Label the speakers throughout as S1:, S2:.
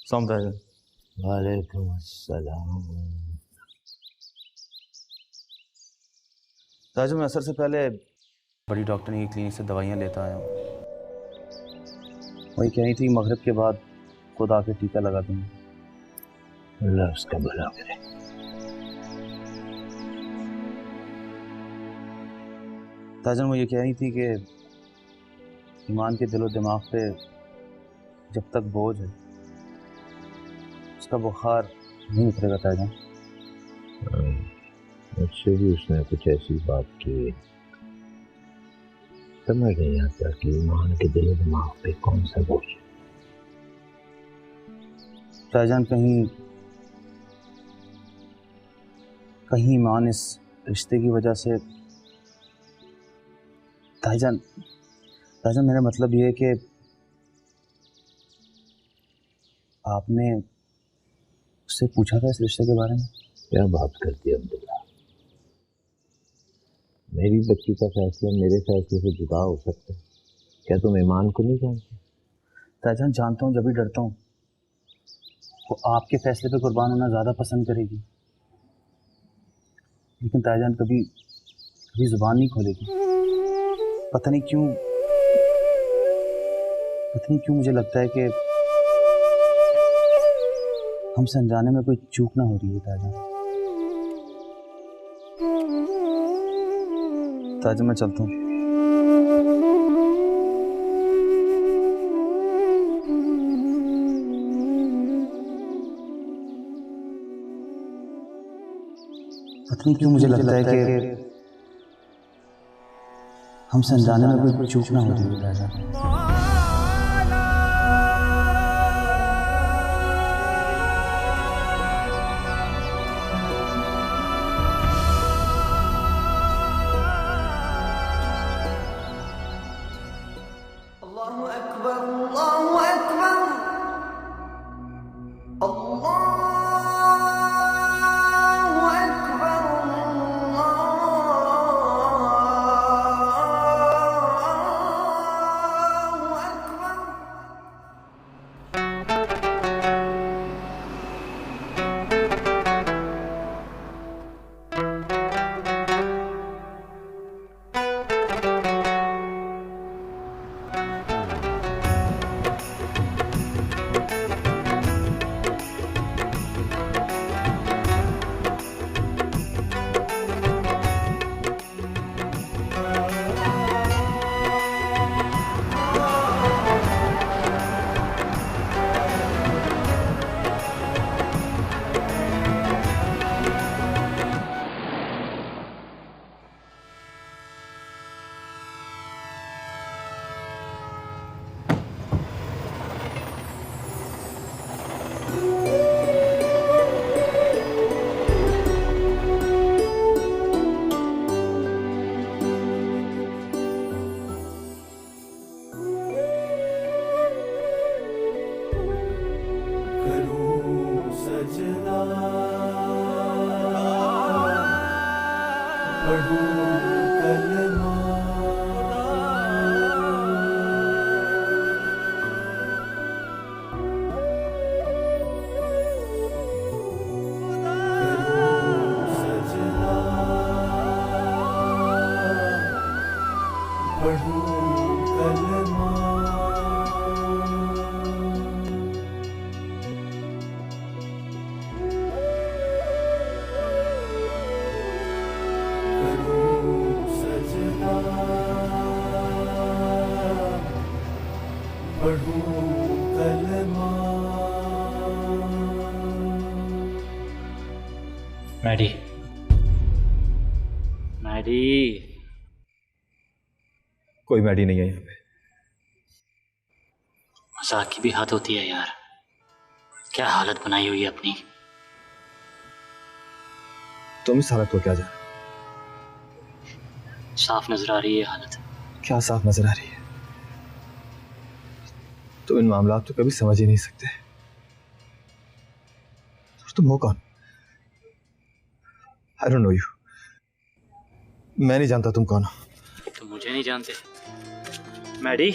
S1: ताजन।
S2: वालेकुम अस्सलाम।
S1: ताजन, मैं असर से पहले बड़ी डॉक्टर की क्लिनिक से दवाइयाँ लेता आया हूँ। वही कह रही थी मगरिब के बाद खुद आके टीका लगा दूंगी।
S2: अल्लाह उसका भला करे।
S1: ताजन, वो ये कह रही थी कि ईमान के दिलो दिमाग पे जब तक बोझ है उसका बुखार नहीं उतरेगा। ताजन,
S2: मुझसे भी उसने कुछ ऐसी बात की। समझ नहीं आता कि ईमान के दिलो दिमाग पे कौन सा बोझ है।
S1: ताजन, कहीं ईमान इस रिश्ते की वजह से। ताजन, मेरा मतलब ये है कि आपने उससे पूछा था इस रिश्ते के बारे में?
S2: क्या बात करती है अब्दुल्ला? मेरी बच्ची का फैसला मेरे फैसले से जुदा हो सकता है? क्या तुम ईमान को नहीं जानते?
S1: ताजन, जानता हूँ, जब भी डरता हूँ वो आपके फैसले पे कुर्बान होना ज़्यादा पसंद करेगी। लेकिन ताजन कभी ज़ुबान नहीं खोलेगी। पता नहीं क्यों मुझे लगता है कि हमसे अनजाने में कोई चूक ना हो रही है। ताजन, मैं चलता हूँ। पता नहीं क्यों मुझे लगता है कि हमसे अनजाने में कोई चूक ना हो रही है। ताजन,
S3: मैडी, मैडी।
S4: कोई मैडी नहीं है यहाँ पे।
S3: मजाक की भी हद होती है यार। क्या हालत बनाई हुई है अपनी।
S4: तुम इस हालत को क्या जाने?
S3: साफ नजर आ रही है हालत।
S4: क्या साफ नजर आ रही है? तुम इन मामलात तो कभी समझ ही नहीं सकते। और तुम हो कौन? I don't know you. मैं नहीं जानता तुम कौन हो।
S3: तुम मुझे नहीं जानते? मैडी,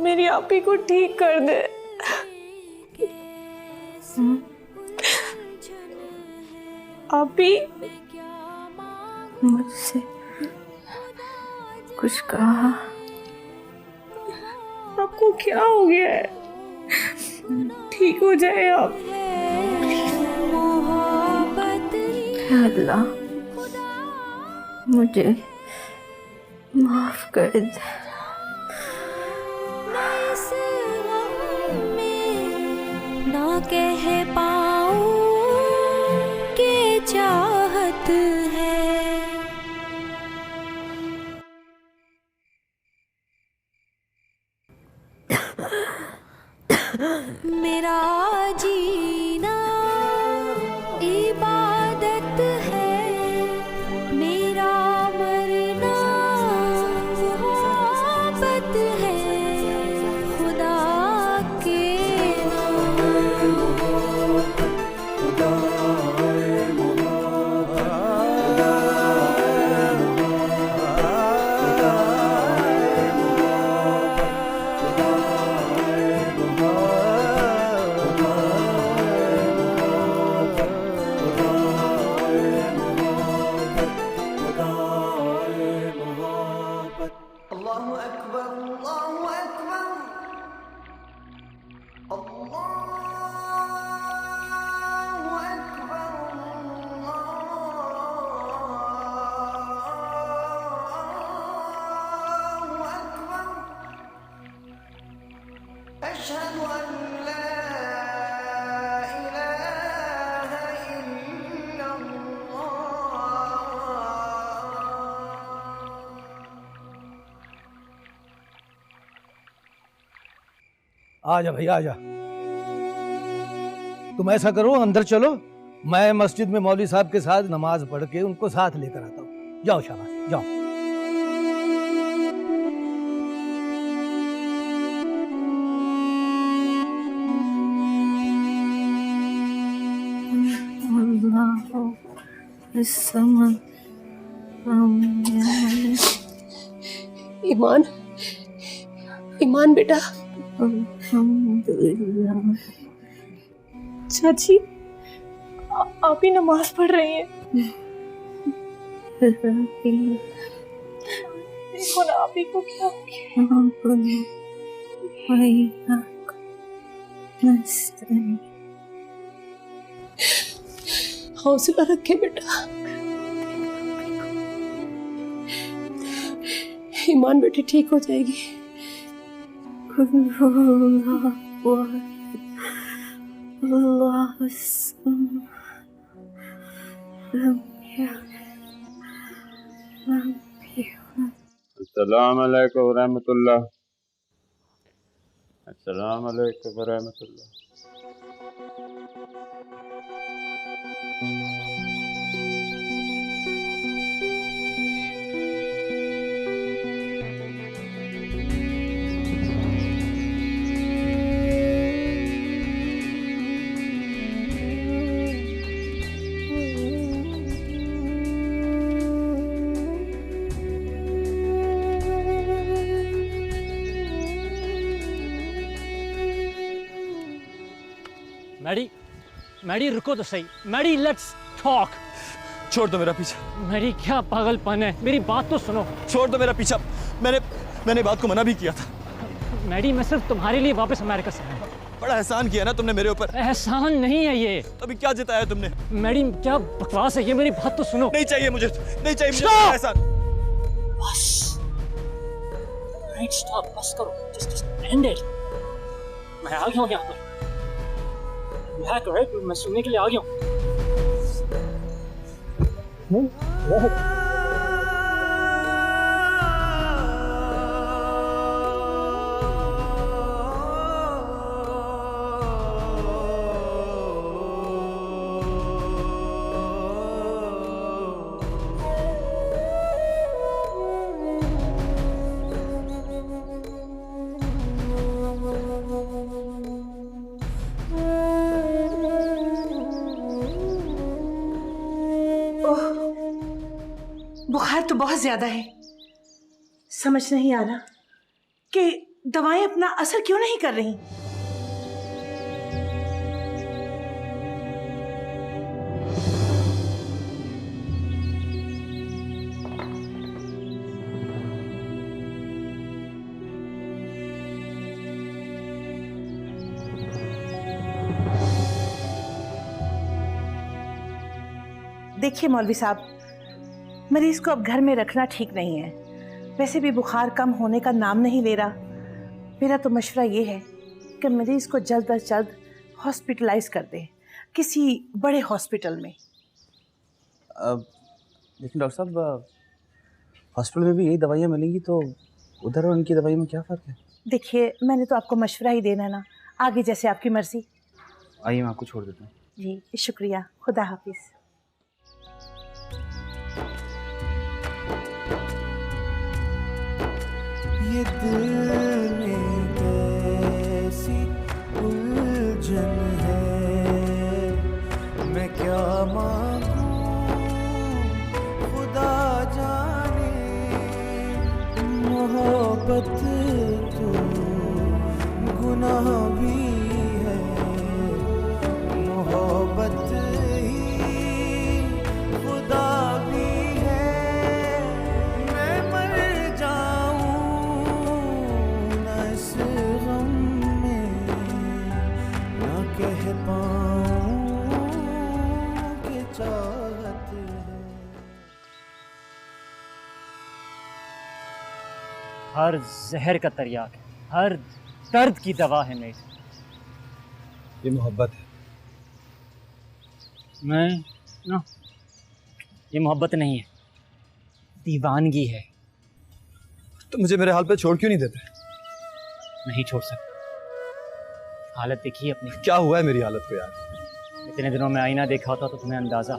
S5: मेरी आपी को ठीक कर दे। आपी
S6: मुझसे कुछ कहा?
S5: आपको क्या हो गया है? ठीक हो जाए आप।
S6: अल्लाह मुझे माफ कर दे।
S7: ना कह पाऊं कि चाहत है। मेरा जीना इबादत है, मेरा मरना मोहब्बत है। खुदा के
S8: आजा भैया आजा। तुम ऐसा करो, अंदर चलो, मैं मस्जिद में मौलवी साहब के साथ नमाज पढ़ के उनको साथ लेकर आता हूँ। जाओ शाबाश जाओ।
S5: ईमान, ईमान बेटा। चाची आप ही नमाज पढ़ रही हैं। देखो ना आप ही को क्या हो गया। हौसला रखे बेटा। ईमान बेटी ठीक हो जाएगी।
S9: अस्सलाम वालेकुम रहमतुल्लाह। अस्सलाम वालेकुम रहमतुल्लाह।
S10: मैडी, मैडी रुको तो सही। Maddy let's talk.
S4: छोड़ दो मेरा पीछा।
S10: मैडी क्या पागलपन है, मेरी बात तो सुनो।
S4: छोड़ दो मेरा पीछा। मैंने बात को मना भी किया था।
S10: मैडी मैं सिर्फ तुम्हारे लिए वापस अमेरिका से आया।
S4: बड़ा एहसान किया ना तुमने मेरे ऊपर।
S10: एहसान नहीं है ये।
S4: तो अभी क्या जिताया तुमने?
S10: मैडी क्या बकवास है ये, मेरी बात तो सुनो।
S4: नहीं चाहिए मुझे, नहीं चाहिए मुझे एहसान।
S10: बस राइट स्टॉप, बस करो, जस्ट एंड इट। मैं आ गया हूँ यहाँ पर। करेक्ट, मैं सुनने के लिए आ गया हूँ।
S5: बुखार तो बहुत ज्यादा है। समझ नहीं आ रहा कि दवाएं अपना असर क्यों नहीं कर रही? देखिए मौलवी साहब, मरीज को अब घर में रखना ठीक नहीं है। वैसे भी बुखार कम होने का नाम नहीं ले रहा। मेरा तो मशवरा ये है कि मरीज को जल्द अज जल्द हॉस्पिटलाइज कर दें किसी बड़े हॉस्पिटल में।
S1: लेकिन डॉक्टर साहब, हॉस्पिटल में भी यही दवाइयाँ मिलेंगी तो उधर और उनकी दवाई में क्या फ़र्क है?
S5: देखिए, मैंने तो आपको मशवरा ही देना है ना, आगे जैसे आपकी मर्जी।
S1: आइए मैं आपको छोड़ देता हूँ।
S5: जी शुक्रिया, खुदा हाफिज़।
S11: ये दिल में कैसी उलझन है, मैं क्या मांगूं खुदा जाने। मोहब्बत तो गुनाह भी है, मोहब्बत ही खुदा भी है। मैं मर कह पाऊं कि चाहत है।
S10: हर जहर का तरियाक है, हर दर्द की दवा है मेरी।
S4: ये मोहब्बत है।
S10: मैं ना, ये मोहब्बत नहीं है, दीवानगी है।
S4: तो मुझे मेरे हाल पे छोड़ क्यों नहीं देते?
S10: नहीं छोड़ सकता। हालत देखिए अपनी।
S4: क्या हुआ है मेरी हालत को यार?
S10: इतने दिनों में आईना देखा होता तो तुम्हें अंदाजा,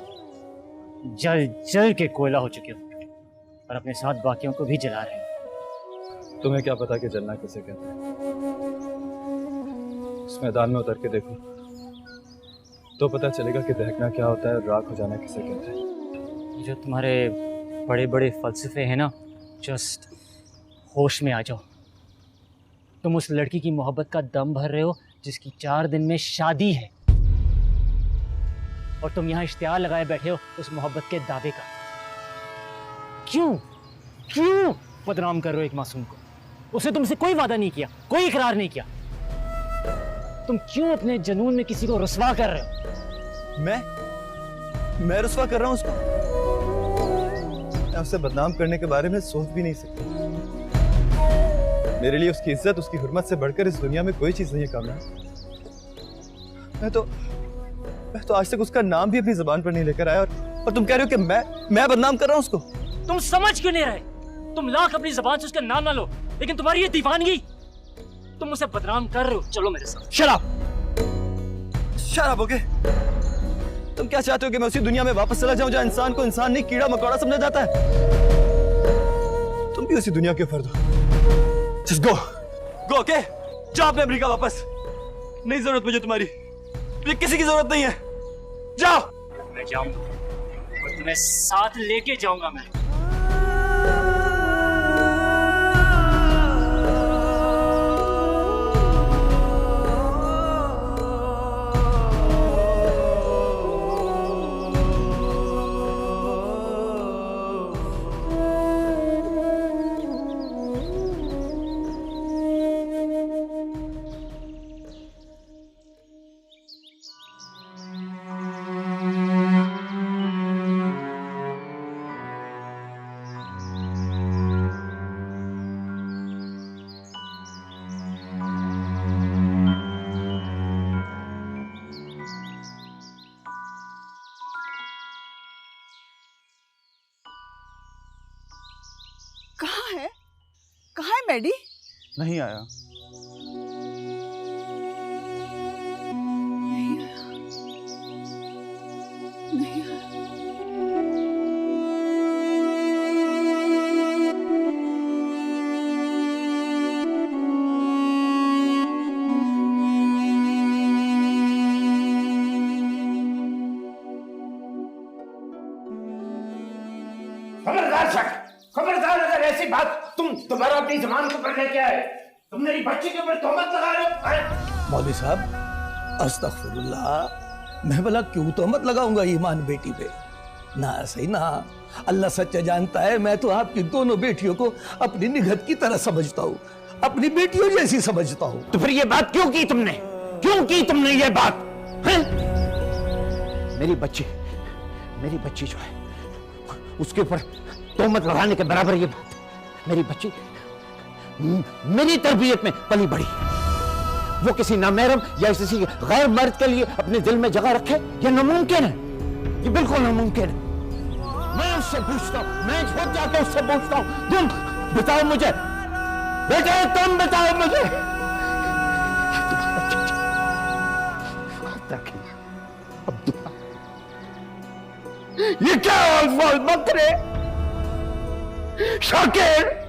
S10: जल जल के कोयला हो चुके हो और अपने साथ बाकियों को भी जला रहे हो।
S4: तुम्हें क्या पता कि जलना किसे कहते हैं? इस मैदान में उतर के देखो तो पता चलेगा कि दहकना क्या होता है और राख हो जाना किसे कहते हैं।
S10: जो तुम्हारे बड़े बड़े फलसफे हैं ना, जस्ट होश में आ जाओ। तुम उस लड़की की मोहब्बत का दम भर रहे हो जिसकी 4 दिन में शादी है, और तुम यहाँ इश्तिहार लगाए बैठे हो उस मोहब्बत के दावे का। क्यों क्यों बदनाम कर रहे हो एक मासूम को? उसने तुमसे कोई वादा नहीं किया, कोई इकरार नहीं किया। तुम क्यों अपने जुनून में किसी को रुस्वा कर रहे हो?
S4: मैं रुस्वा कर रहा हूँ उसको? मैं उसे बदनाम करने के बारे में सोच भी नहीं सकता। मेरे लिए उसकी इज्जत, उसकी हुर्मत से बढ़कर इस दुनिया में कोई चीज नहीं है कामना। मैं तो आज तक उसका नाम भी अपनी जुबान पर नहीं लेकर आया, और तुम कह रहे हो कि मैं बदनाम कर रहा हूं उसको?
S10: तुम समझ क्यों नहीं रहे? तुम लाख अपनी जुबान से उसका नाम ना लो, लेकिन तुम्हारी ये दीवानगी, तुम उसे बदनाम कर रहे हो। चलो मेरे साथ।
S4: शराब ओके? तुम क्या चाहते हो कि मैं उसी दुनिया में वापस चला जाऊं जहां इंसान को इंसान नहीं कीड़ा मकोड़ा समझा जाता है? तुम भी उसी दुनिया के फर्द हो। Just go, okay? जाओ अपने अमेरिका वापस। नहीं जरूरत मुझे तुम्हारी, मुझे किसी की जरूरत नहीं है। जाओ।
S10: मैं जाऊंगा और तुम्हें साथ लेके जाऊंगा मैं।
S12: कहाँ है मैडी?
S1: नहीं आया।
S12: नहीं आया।
S13: खबरदार शक, खबरदार! अगर ऐसी बात तुम दोबारा अपनी जुबान को पर लेके आए
S8: तुम मेरी बच्ची के ऊपर तोहमत लगा रहे हो। मौलवी साहब अस्तगफिरुल्लाह, मैं भला क्यों तोहमत लगाऊंगा ईमान बेटी पे? ना सही ना, अल्लाह सच्चा जानता है, मैं तो आपकी दोनों बेटियों को अपनी निगहत की तरह समझता हूँ, अपनी बेटियों जैसी समझता हूँ।
S10: तो फिर ये बात क्यों की तुमने? क्यों की तुमने ये बात? हैं? मेरी बच्ची जो है उसके ऊपर तोहमत लगाने के बराबर ये बात। मेरी बच्ची मेरी तरबियत में पली बड़ी, वो किसी नामहरम या किसी गैर मर्द के लिए अपने दिल में जगह रखे, ये नामुमकिन है, ये बिल्कुल नामुमकिन है। मैं उससे पूछता हूँ, मैं खुद जाकर उससे पूछता हूँ, तुम बताओ मुझे, बेटे तुम बताओ मुझे, ये क्या अल्फाज बकरे? शाकिर,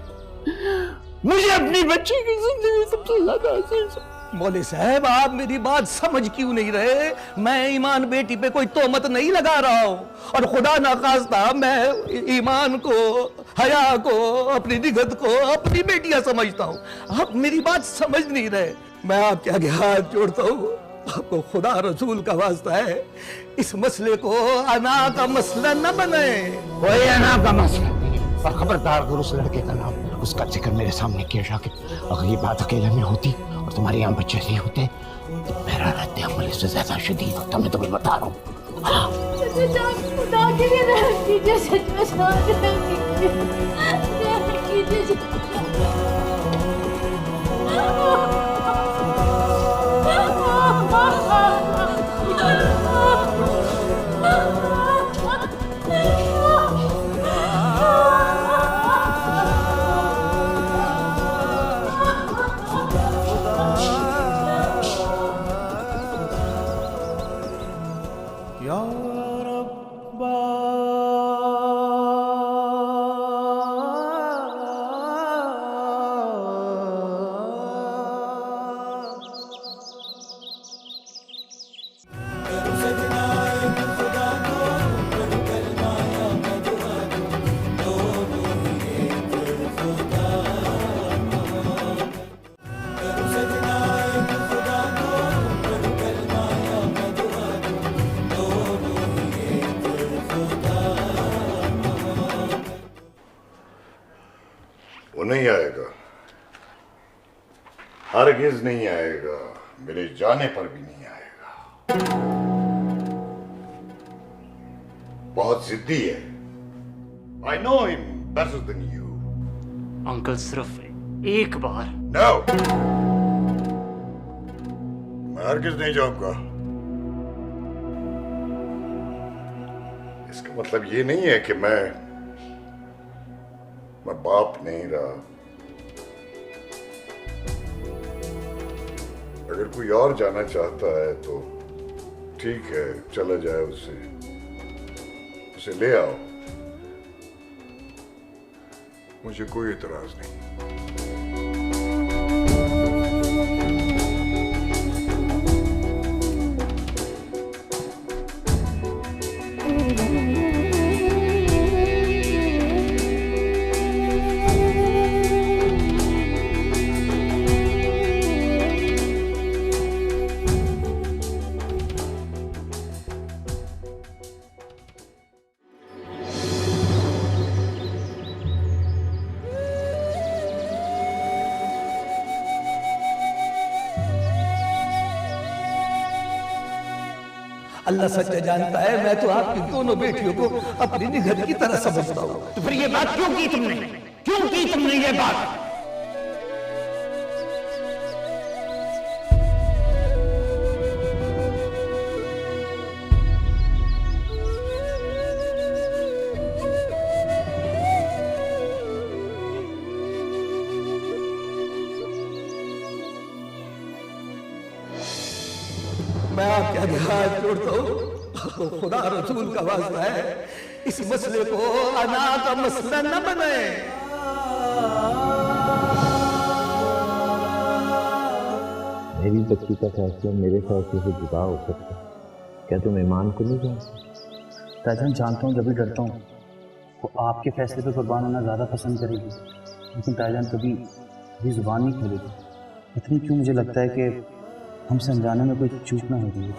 S10: मुझे अपनी बच्ची की जिंदगी सबसे ज्यादा अजीज है।
S8: मौलवी साहब आप मेरी बात समझ क्यों नहीं रहे? मैं ईमान बेटी पे कोई तोहमत नहीं लगा रहा हूं, और खुदा ना खास्ता मैं ईमान को, हया को, अपनी निगहत को अपनी बेटियां समझता हूं। आप मेरी बात समझ नहीं रहे। मैं आपके आगे हाथ जोड़ता हूं, आपको खुदा रसूल का वास्ता है, इस मसले को अना का मसला न बने।
S10: कोई अना का मसला नहीं, और खबरदार अगर उस लड़के का नाम, उसका जिक्र मेरे सामने किया शाकिर, अगर ये बात अकेले में होती और तुम्हारे यहाँ बच्चे नहीं होते तो मेरा रद्द अमल इससे ज्यादा शदीद होता, मैं तुम्हें बता रहा हूँ।
S7: खुदा के लिए रहम कीजिए, सच में
S13: नहीं आएगा, हरगिज नहीं आएगा, मेरे जाने पर भी नहीं आएगा। बहुत जिद्दी है। I know him better than you.
S3: Uncle सिर्फ एक बार।
S13: No. मैं हरगिज नहीं जाऊंगा। इसका मतलब ये नहीं है कि मैं बाप नहीं रहा। अगर कोई और जाना चाहता है तो ठीक है, चला जाए, उसे ले आओ, मुझे कोई इतराज नहीं।
S8: अल्लाह सच्चा जानता है, मैं तो आपकी दोनों बेटियों को अपनी निगहत की तरह समझता हूँ।
S10: तो फिर ये बात क्यों की तुमने? क्यों की तुमने ये बात?
S8: मैं आपके आगे हाथ जोड़ता हूँ, खुदा रसूल का वास्ता है, इस मसले को अना का मसला न बने।
S2: मेरी बच्ची का फैसला मेरे फैसले से जुदा हो सकता है, क्या तुम ईमान को नहीं जानते?
S1: ताईजान जानता हूँ, जब भी डरता हूँ वो आपके फैसले पे कुर्बान होना ज़्यादा पसंद करेगी, लेकिन ताईजान कभी जुबान नहीं खोलेगी। पता नहीं क्यों मुझे लगता है कि हमसे अनजाने में कोई चूक ना हो रही है।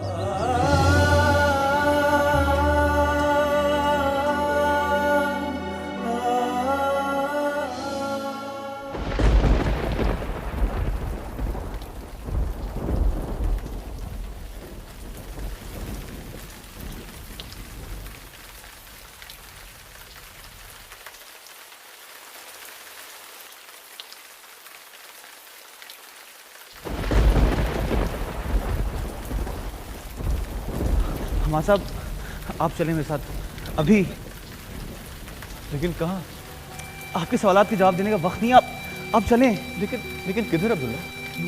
S4: हमारा साहब, आप चलें मेरे साथ अभी। लेकिन कहाँ? आपके सवालात के जवाब देने का वक्त नहीं। आप चलें। लेकिन किधर अब्दुल्ला?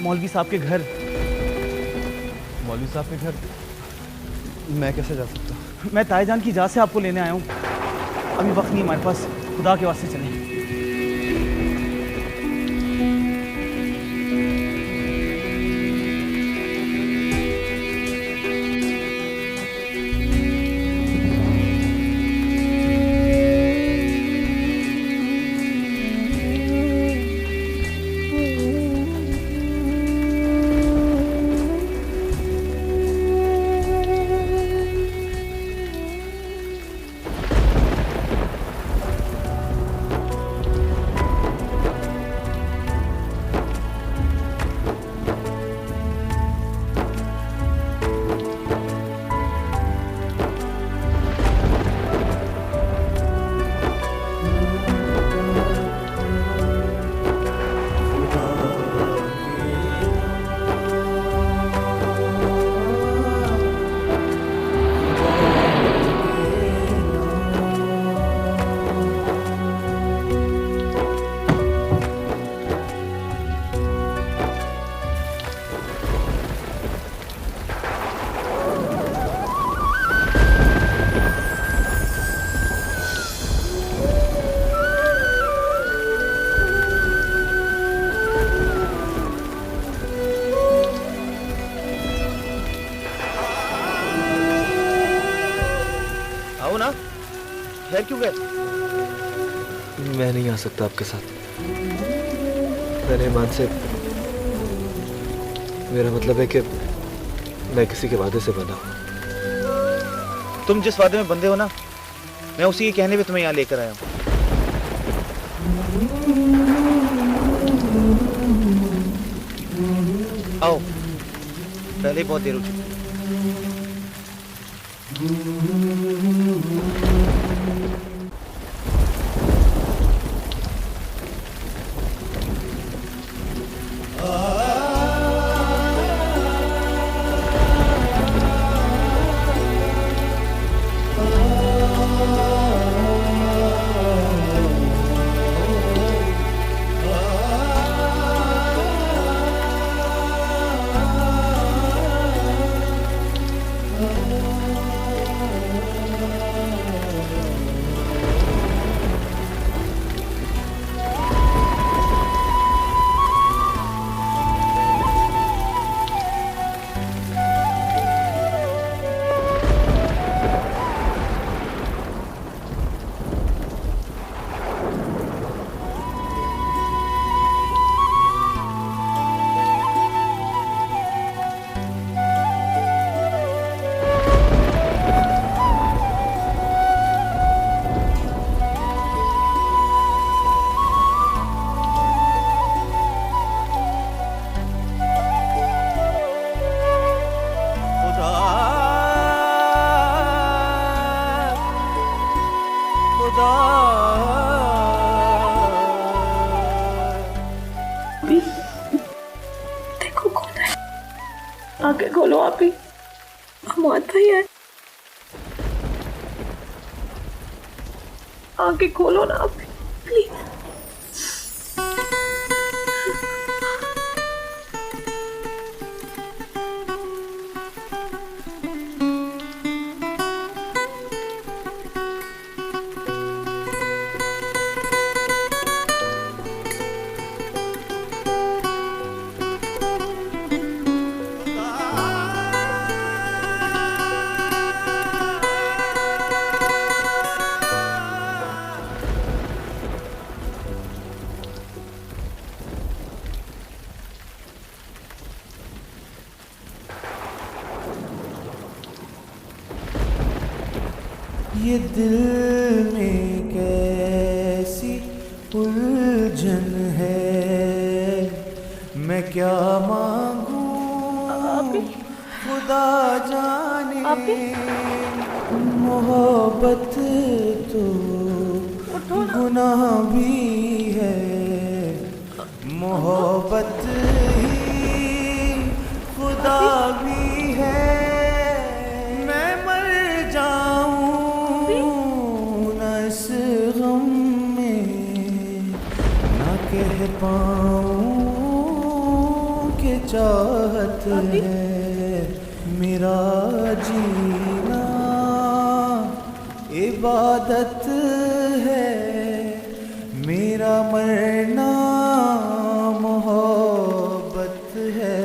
S4: मौलवी साहब के घर। मौलवी साहब के घर मैं कैसे जा सकता? मैं ताईजान की इजाज़त से आपको लेने आया हूँ। अभी वक्त नहीं हमारे पास, खुदा के वास्ते चलें।
S14: ठहर क्यों गए?
S15: मैं नहीं आ सकता आपके साथ। मैंने ईमान से, मेरा मतलब है कि मैं किसी के वादे से बना हूं।
S14: तुम जिस वादे में बंधे हो ना, मैं उसी के कहने पे तुम्हें यहाँ लेकर आया हूँ। आओ, पहले ही बहुत देर हो चुकी है।
S6: देखो कौन है, आंखें खोलो आप ही, हमाद भाई है, आंखें खोलो ना आप प्लीज।
S11: ये दिल में कैसी उलझन है, मैं क्या मांगूं खुदा जाने। मोहब्बत तो गुनाह भी है, मोहब्बत ही खुदा भी है। मैं मर जाऊं न इस गम में, ना कह पाऊं कि चाहत है। मेरा जीना इबादत है, मेरा मरना मोहब्बत है।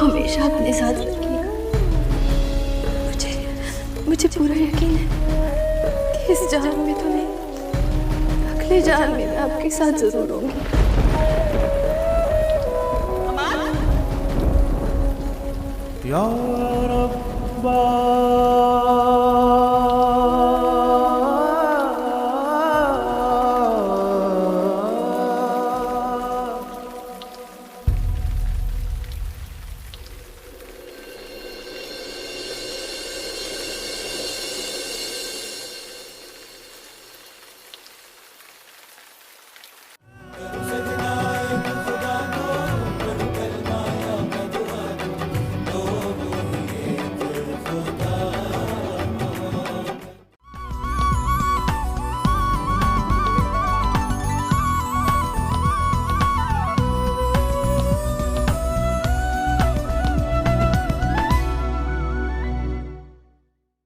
S6: हमेशा अपने साथ रखिएगा। मुझे पूरा यकीन है कि इस जान में तो नहीं, अगले जान में मैं आपके साथ जरूर होंगी।
S11: या रब्बा